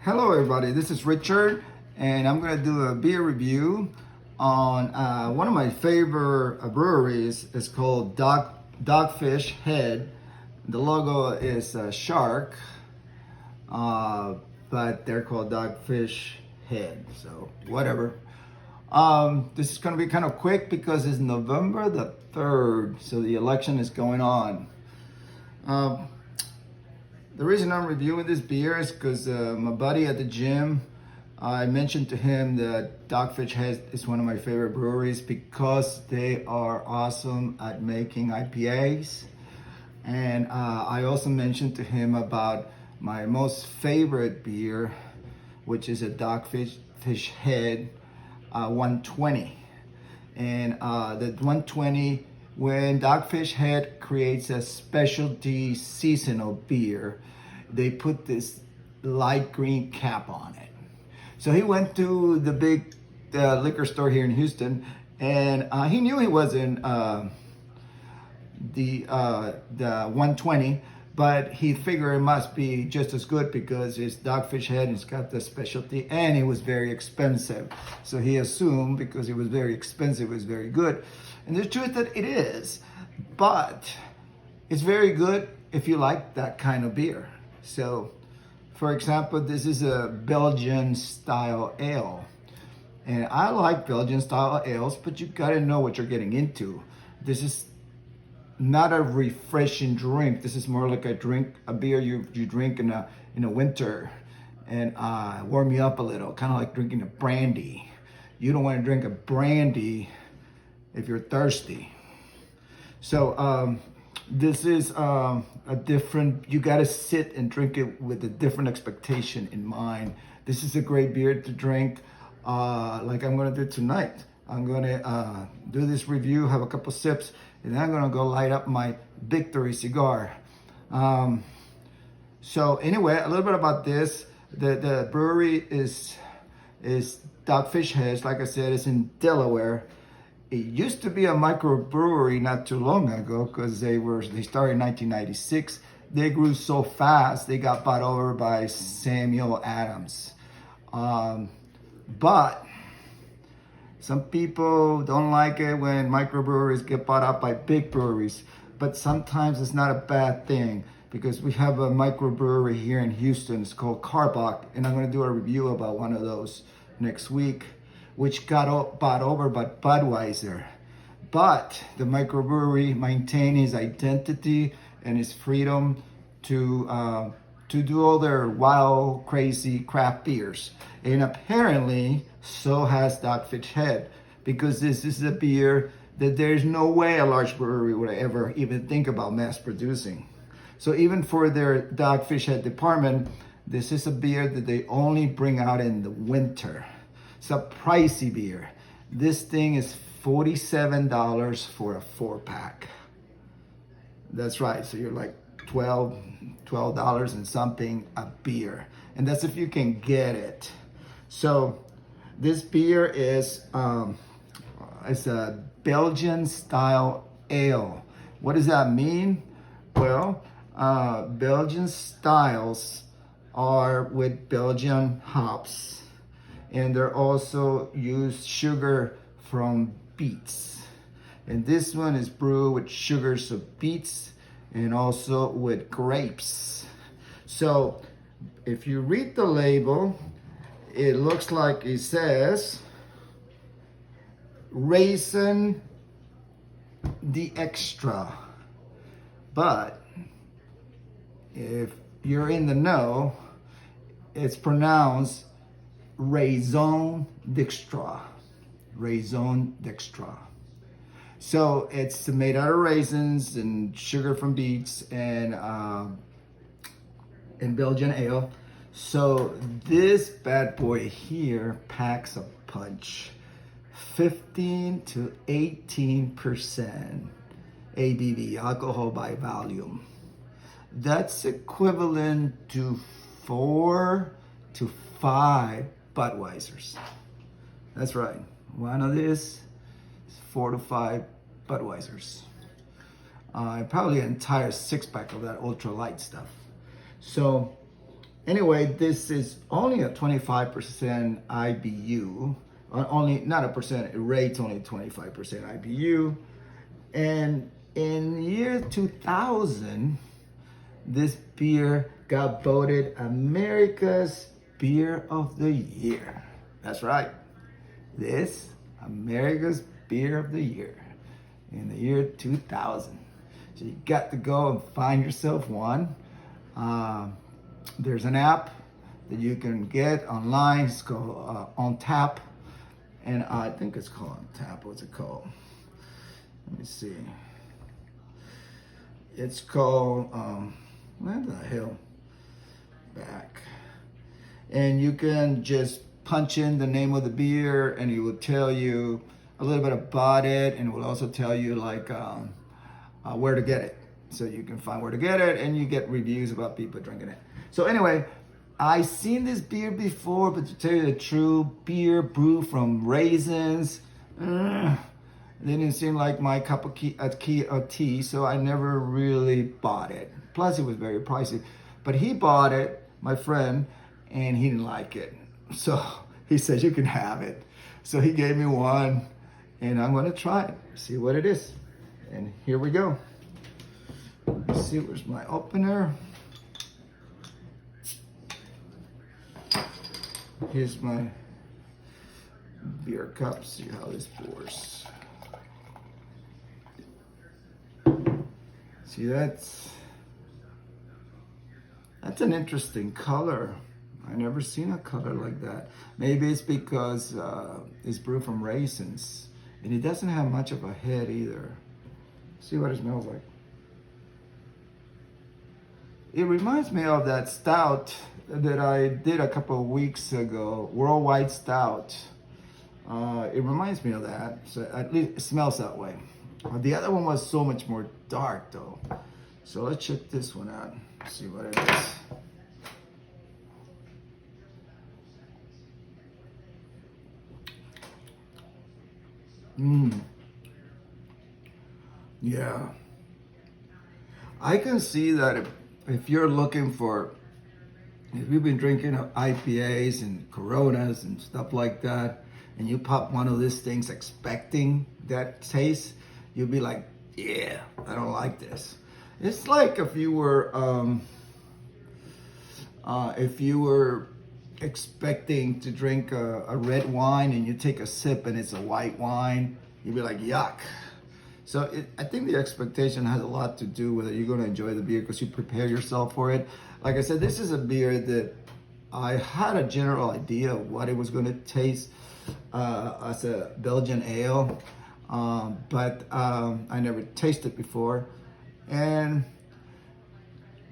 Hello everybody, this is Richard and I'm going to do a beer review on one of my favorite breweries. It's called Dogfish Head. The logo is a shark, but they're called Dogfish Head, so whatever. This is going to be kind of quick because it's November the 3rd, so the election is going on. The reason I'm reviewing this beer is because my buddy at the gym, I mentioned to him that Dogfish Head is one of my favorite breweries because they are awesome at making IPAs. And I also mentioned to him about my most favorite beer, which is a Dogfish Head 120. And the 120, when Dogfish Head creates a specialty seasonal beer, they put this light green cap on it. So he went to the big liquor store here in Houston, and he knew he wasn't the 120, but he figured it must be just as good because it's Dogfish Head and it's got the specialty, and it was very expensive. So he assumed because it was very expensive, it was very good. And the truth that it is, but it's very good if you like that kind of beer. So, for example, this is a Belgian style ale. And I like Belgian style ales, but you gotta know what you're getting into. This is not a refreshing drink. This is more like a beer you drink in a winter and warm you up a little, kind of like drinking a brandy. You don't want to drink a brandy if you're thirsty. So this is a different, you got to sit and drink it with a different expectation in mind. This is a great beer to drink like I'm going to do tonight. I'm going to do this review, have a couple sips, and then I'm going to go light up my Victory cigar. So anyway, a little bit about this. The brewery is Dogfish Head. Like I said, it's in Delaware. It used to be a microbrewery not too long ago because they started in 1996. They grew so fast they got bought over by Samuel Adams. But some people don't like it when microbreweries get bought up by big breweries. But sometimes it's not a bad thing because we have a microbrewery here in Houston. It's called Carbach, and I'm going to do a review about one of those next week, which got bought over by Budweiser. But the microbrewery maintained his identity and his freedom to do all their wild, crazy craft beers. And apparently, so has Dogfish Head, because this is a beer that there's no way a large brewery would ever even think about mass producing. So even for their Dogfish Head department, this is a beer that they only bring out in the winter. It's a pricey beer. This thing is $47 for a 4-pack. That's right. So you're like $12 and something a beer. And that's if you can get it. So this beer is it's a Belgian style ale. What does that mean? Well, Belgian styles are with Belgian hops. And they're also use sugar from beets. And this one is brewed with sugars of beets and also with grapes. So if you read the label, it looks like it says Raison Dextra. But if you're in the know, it's pronounced Raison Dextra. Raison Dextra. So it's made out of raisins and sugar from beets and Belgian ale. So this bad boy here packs a punch. 15 to 18% ABV, alcohol by volume. That's equivalent to 4 to 5 Budweisers. That's right. One of these is 4 to 5 Budweisers. Probably an entire 6-pack of that ultra light stuff. So Anyway, this is only a 25% IBU. Only, not a percent, it rates only 25% IBU. And in year 2000, this beer got voted America's Beer of the Year. That's right. This America's Beer of the Year in the year 2000. So you got to go and find yourself one. There's an app that you can get online. It's called On Tap. And I think it's called On Tap. What's it called? Let me see. It's called, where the hell? Back. And you can just punch in the name of the beer and it will tell you a little bit about it, and it will also tell you like where to get it. So you can find where to get it and you get reviews about people drinking it. So anyway, I seen this beer before, but to tell you the truth, beer brewed from raisins, it didn't seem like my cup of tea, so I never really bought it. Plus it was very pricey. But he bought it, my friend, and he didn't like it. So he said, you can have it. So he gave me one, and I'm gonna try it, see what it is. And here we go. Let's see, where's my opener? Here's my beer cup, see how this pours. See, that's an interesting color. I never seen a color like that. Maybe it's because it's brewed from raisins, and it doesn't have much of a head either. See what it smells like. It reminds me of that stout that I did a couple of weeks ago, Worldwide Stout. It reminds me of that, so at least it smells that way. The other one was so much more dark though. So let's check this one out, see what it is. Yeah. I can see that if you're looking for, if you've been drinking IPAs and Coronas and stuff like that, and you pop one of these things expecting that taste, you'll be like, yeah, I don't like this. It's like if you were expecting to drink a red wine and you take a sip and it's a white wine, you'd be like, yuck. So I think the expectation has a lot to do with it. You're going to enjoy the beer because you prepare yourself for it. Like I said, this is a beer that I had a general idea of what it was going to taste as a Belgian ale, but I never tasted before. And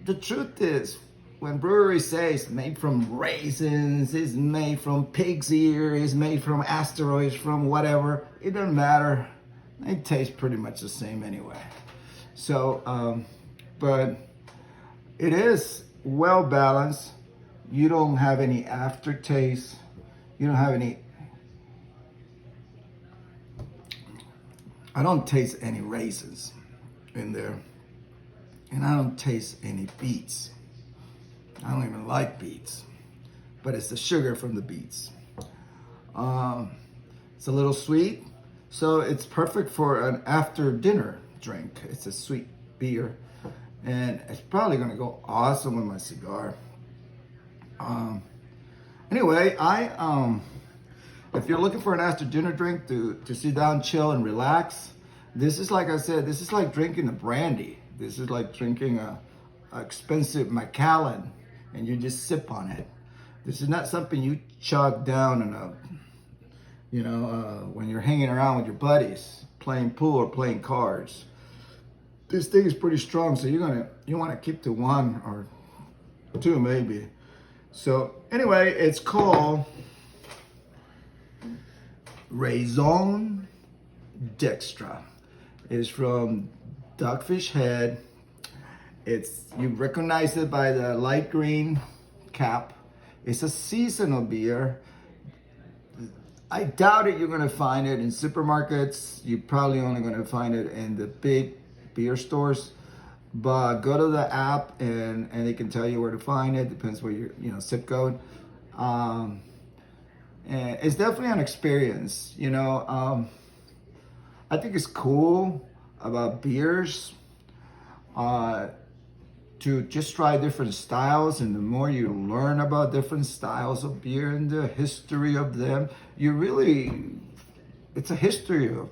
the truth is, when breweries say it's made from raisins, it's made from pig's ear, it's made from asteroids, from whatever, it doesn't matter. They taste pretty much the same anyway. So, but it is well balanced. You don't have any aftertaste. You don't have any, I don't taste any raisins in there. And I don't taste any beets. I don't even like beets, but it's the sugar from the beets. It's a little sweet, so it's perfect for an after dinner drink. It's a sweet beer, and it's probably gonna go awesome with my cigar. Anyway, if you're looking for an after dinner drink to sit down, chill, and relax, this is, like I said, this is like drinking a brandy. This is like drinking a expensive Macallan, and you just sip on it. This is not something you chug down in a, when you're hanging around with your buddies, playing pool or playing cards. This thing is pretty strong, so you want to keep to one or two maybe. So anyway, it's called Raison Dextra. It's from Dogfish Head. You recognize it by the light green cap. It's a seasonal beer. I doubt it you're gonna find it in supermarkets. You're probably only gonna find it in the big beer stores. but go to the app and they can tell you where to find it. Depends where your zip code. Um, and it's definitely an experience. I think it's cool about beers. To just try different styles, and the more you learn about different styles of beer and the history of them, it's a history of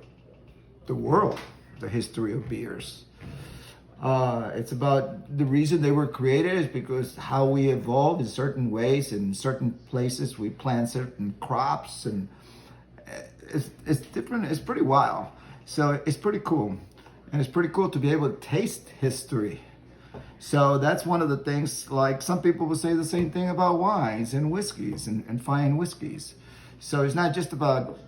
the world, the history of beers. It's about the reason they were created is because how we evolved in certain ways, in certain places we plant certain crops, and it's different. It's pretty wild. So it's pretty cool, and it's pretty cool to be able to taste history. So that's one of the things, like some people will say the same thing about wines and whiskeys and fine whiskeys. So it's not just about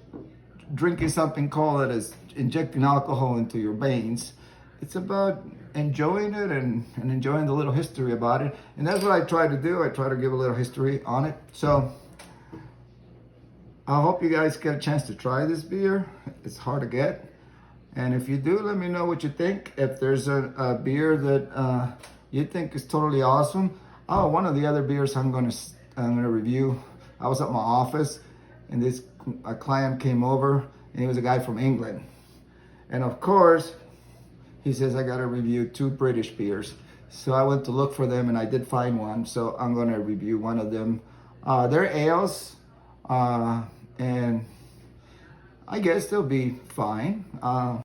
drinking something cold that is injecting alcohol into your veins. It's about enjoying it and enjoying the little history about it. And that's what I try to do. I try to give a little history on it. So I hope you guys get a chance to try this beer. It's hard to get. And if you do, let me know what you think. If there's a beer that you think is totally awesome. Oh, one of the other beers I'm gonna review. I was at my office, and a client came over, and he was a guy from England. And of course, he says I gotta review 2 British beers. So I went to look for them, and I did find one. So I'm gonna review one of them. They're ales, and I guess they'll be fine.